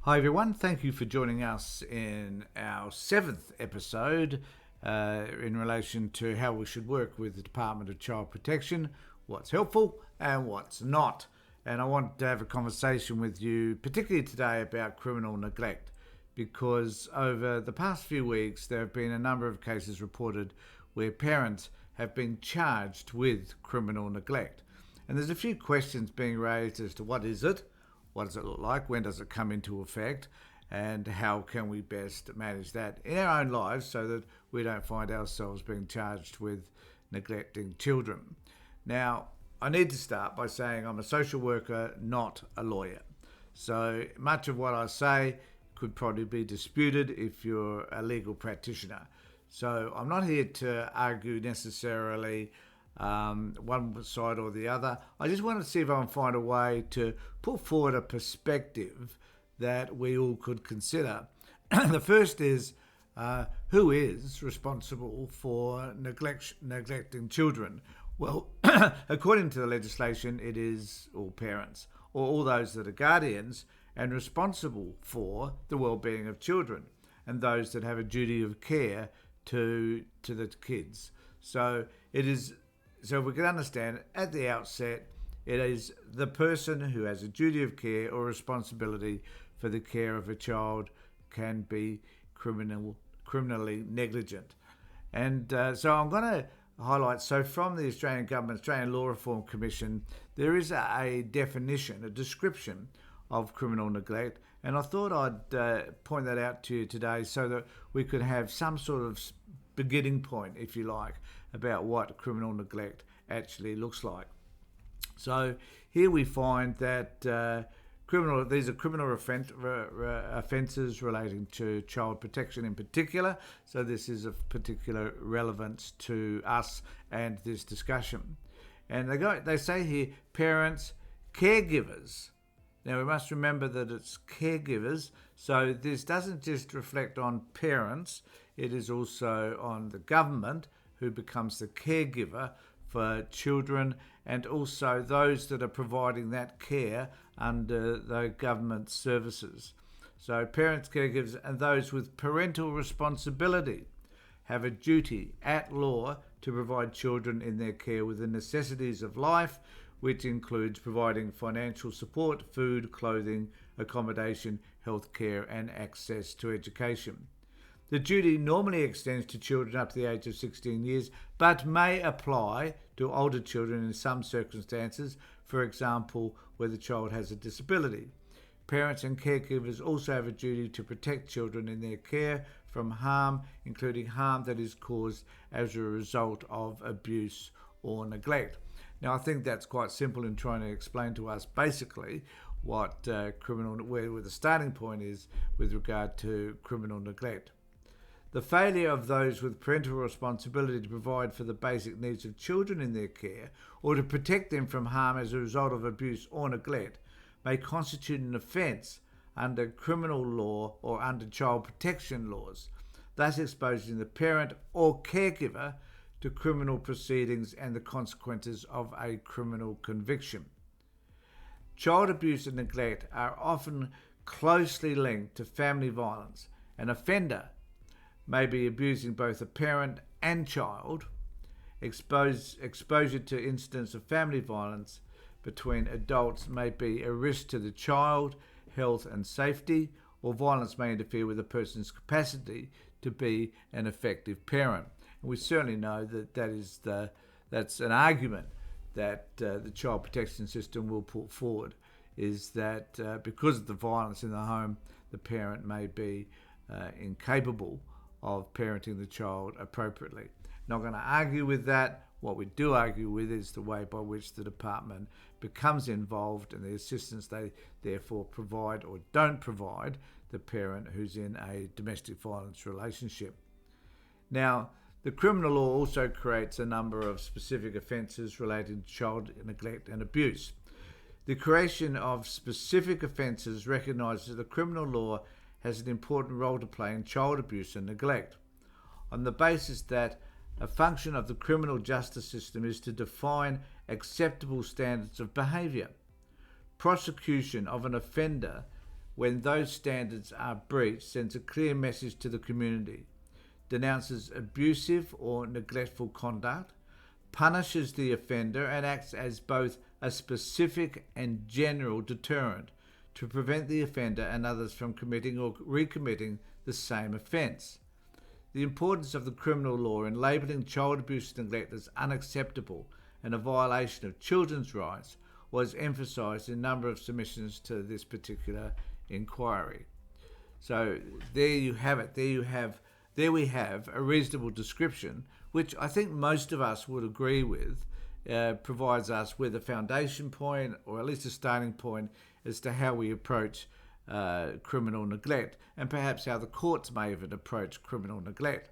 Hi everyone, thank you for joining us in our 7th episode in relation to how we should work with the Department of Child Protection, what's helpful and what's not. And I want to have a conversation with you, particularly today, about criminal neglect, because over the past few weeks there have been a number of cases reported where parents have been charged with criminal neglect. And there's a few questions being raised as to what is it, what does it look like, when does it come into effect, and how can we best manage that in our own lives so that we don't find ourselves being charged with neglecting children. Now, I need to start by saying I'm a social worker, not a lawyer. So much of what I say could probably be disputed if you're a legal practitioner. So I'm not here to argue necessarily one side or the other. I just want to see if I can find a way to put forward a perspective that we all could consider. The first is who is responsible for neglecting children? Well, according to the legislation, it is all parents or all those that are guardians and responsible for the well-being of children and those that have a duty of care to the kids. So we can understand at the outset, it is the person who has a duty of care or responsibility for the care of a child can be criminally negligent. And so I'm going to highlight, so from the Australian Government, Australian Law Reform Commission, there is a definition, a description of criminal neglect. And I thought I'd point that out to you today so that we could have some sort of beginning point, if you like, about what criminal neglect actually looks like. So here we find that these are criminal offences relating to child protection in particular. So this is of particular relevance to us and this discussion. And they say here, parents, caregivers. Now we must remember that it's caregivers. So this doesn't just reflect on parents. It is also on the government, who becomes the caregiver for children, and also those that are providing that care under the government services. So parents, caregivers, and those with parental responsibility have a duty at law to provide children in their care with the necessities of life, which includes providing financial support, food, clothing, accommodation, health care, and access to education. The duty normally extends to children up to the age of 16 years, but may apply to older children in some circumstances, for example, where the child has a disability. Parents and caregivers also have a duty to protect children in their care from harm, including harm that is caused as a result of abuse or neglect. Now, I think that's quite simple in trying to explain to us basically what where the starting point is with regard to criminal neglect. The failure of those with parental responsibility to provide for the basic needs of children in their care or to protect them from harm as a result of abuse or neglect may constitute an offence under criminal law or under child protection laws, thus exposing the parent or caregiver to criminal proceedings and the consequences of a criminal conviction. Child abuse and neglect are often closely linked to family violence. An offender may be abusing both a parent and child. Exposure to incidents of family violence between adults may be a risk to the child, health and safety, or violence may interfere with a person's capacity to be an effective parent. And we certainly know that that's an argument that the child protection system will put forward, is that because of the violence in the home, the parent may be incapable of parenting the child appropriately. Not going to argue with that. What we do argue with is the way by which the department becomes involved and the assistance they therefore provide or don't provide the parent who's in a domestic violence relationship. Now, the criminal law also creates a number of specific offences related to child neglect and abuse. The creation of specific offences recognises that the criminal law has an important role to play in child abuse and neglect, on the basis that a function of the criminal justice system is to define acceptable standards of behaviour. Prosecution of an offender when those standards are breached, sends a clear message to the community, denounces abusive or neglectful conduct, punishes the offender, and acts as both a specific and general deterrent to prevent the offender and others from committing or recommitting the same offence. The importance of the criminal law in labelling child abuse and neglect as unacceptable and a violation of children's rights was emphasised in a number of submissions to this particular inquiry. So there you have it. There we have a reasonable description, which I think most of us would agree with, provides us with a foundation point, or at least a starting point, as to how we approach criminal neglect, and perhaps how the courts may even approach criminal neglect.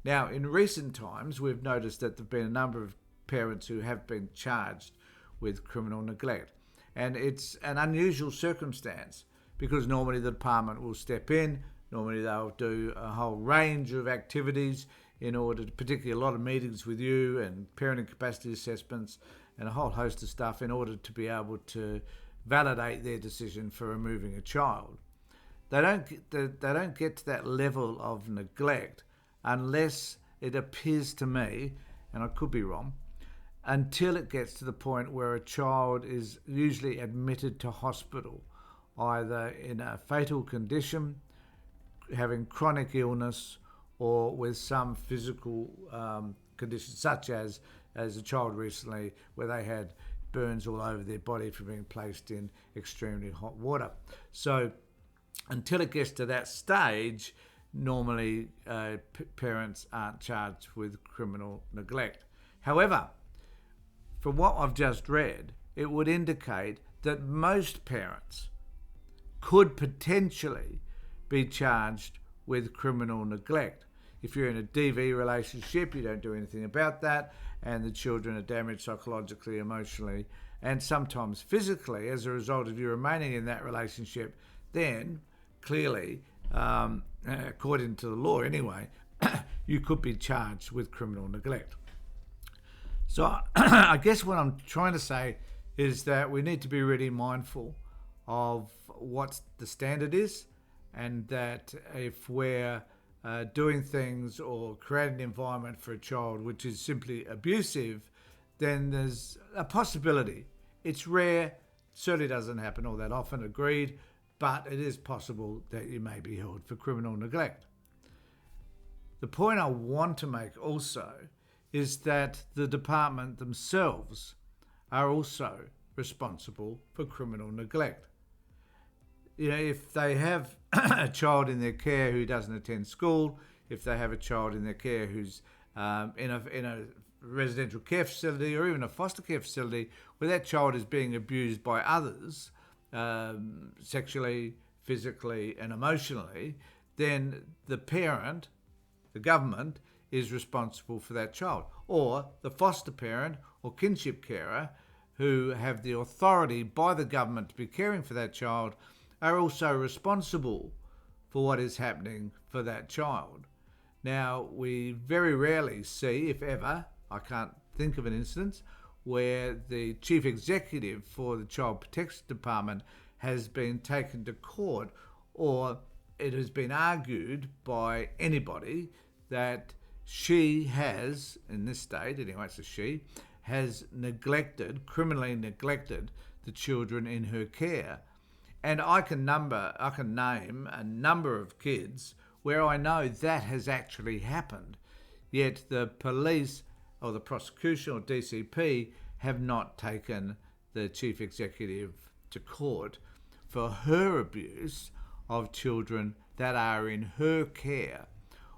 Now, in recent times, we've noticed that there have been a number of parents who have been charged with criminal neglect. And it's an unusual circumstance, because normally the department will step in, normally they'll do a whole range of activities in order to, particularly a lot of meetings with you and parenting capacity assessments and a whole host of stuff in order to be able to validate their decision for removing a child. They don't get to that level of neglect unless it appears to me, and I could be wrong, until it gets to the point where a child is usually admitted to hospital, either in a fatal condition, having chronic illness, or with some physical condition, such as a child recently where they had burns all over their body from being placed in extremely hot water. So until it gets to that stage, normally parents aren't charged with criminal neglect. However, from what I've just read, it would indicate that most parents could potentially be charged with criminal neglect. If you're in a DV relationship, you don't do anything about that, and the children are damaged psychologically, emotionally, and sometimes physically as a result of you remaining in that relationship, then clearly, according to the law anyway, you could be charged with criminal neglect. So I guess what I'm trying to say is that we need to be really mindful of what the standard is, and that if we're doing things or creating an environment for a child which is simply abusive, then there's a possibility. It's rare, certainly doesn't happen all that often, agreed, but it is possible that you may be held for criminal neglect. The point I want to make also is that the department themselves are also responsible for criminal neglect. You know, if they have a child in their care who doesn't attend school, if they have a child in their care who's in a residential care facility or even a foster care facility where that child is being abused by others, sexually, physically and emotionally, then the parent, the government, is responsible for that child. Or the foster parent or kinship carer, who have the authority by the government to be caring for that child, are also responsible for what is happening for that child. Now, we very rarely see, if ever, I can't think of an instance, where the chief executive for the Child Protection Department has been taken to court, or it has been argued by anybody that she has, in this state, anyway it's a she, has criminally neglected the children in her care. And I can name a number of kids where I know that has actually happened, yet the police or the prosecution or DCP have not taken the chief executive to court for her abuse of children that are in her care,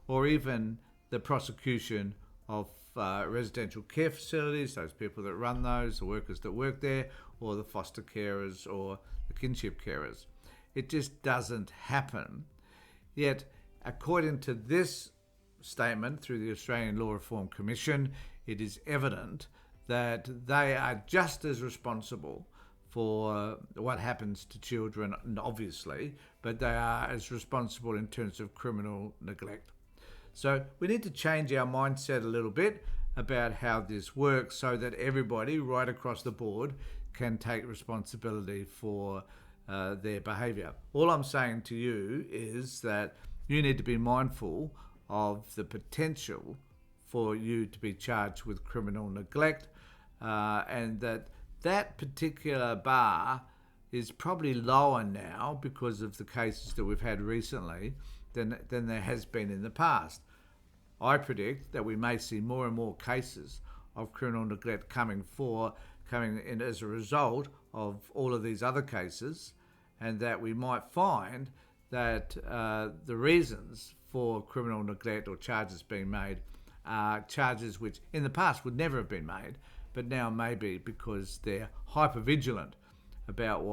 or even the prosecution of residential care facilities, those people that run those, the workers that work there, or the foster carers or the kinship carers. It just doesn't happen. Yet, according to this statement through the Australian Law Reform Commission, it is evident that they are just as responsible for what happens to children, obviously, but they are as responsible in terms of criminal neglect. So we need to change our mindset a little bit about how this works so that everybody right across the board can take responsibility for their behaviour. All I'm saying to you is that you need to be mindful of the potential for you to be charged with criminal neglect, and that particular bar is probably lower now because of the cases that we've had recently than there has been in the past. I predict that we may see more and more cases of criminal neglect coming in as a result of all of these other cases, and that we might find that the reasons for criminal neglect or charges being made are charges which in the past would never have been made, but now maybe because they're hypervigilant about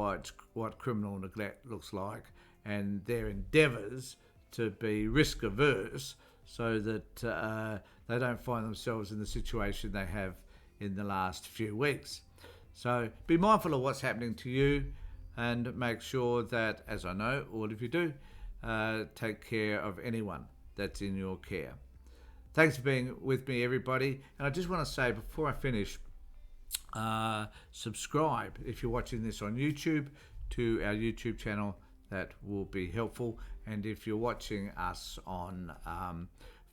what criminal neglect looks like, and their endeavours to be risk averse so that they don't find themselves in the situation they have in the last few weeks. So be mindful of what's happening to you, and make sure that, as I know all of you do, take care of anyone that's in your care. Thanks for being with me, everybody. And I just want to say before I finish, subscribe if you're watching this on YouTube to our YouTube channel. That will be helpful. And if you're watching us on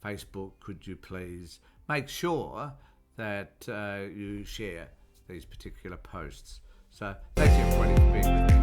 Facebook, could you please make sure that you share these particular posts. So thanks everybody for being with me.